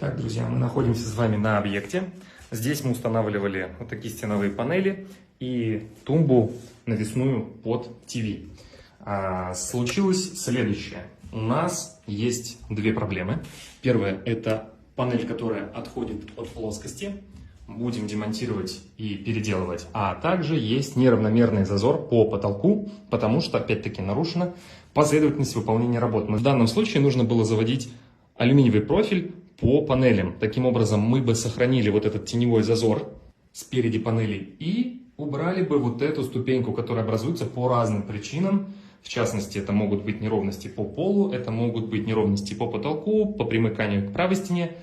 Итак, друзья, мы находимся с вами на объекте. Здесь мы устанавливали вот такие стеновые панели и тумбу навесную под ТВ. Случилось следующее. У нас есть две проблемы. Первая – это панель, которая отходит от плоскости. Будем демонтировать и переделывать. А также есть неравномерный зазор по потолку, потому что, опять-таки, нарушена последовательность выполнения работ. В данном случае нужно было заводить алюминиевый профиль по панелям. Таким образом, мы бы сохранили вот этот теневой зазор спереди панели и убрали бы вот эту ступеньку, которая образуется по разным причинам. В частности, это могут быть неровности по полу, это могут быть неровности по потолку, по примыканию к правой стене.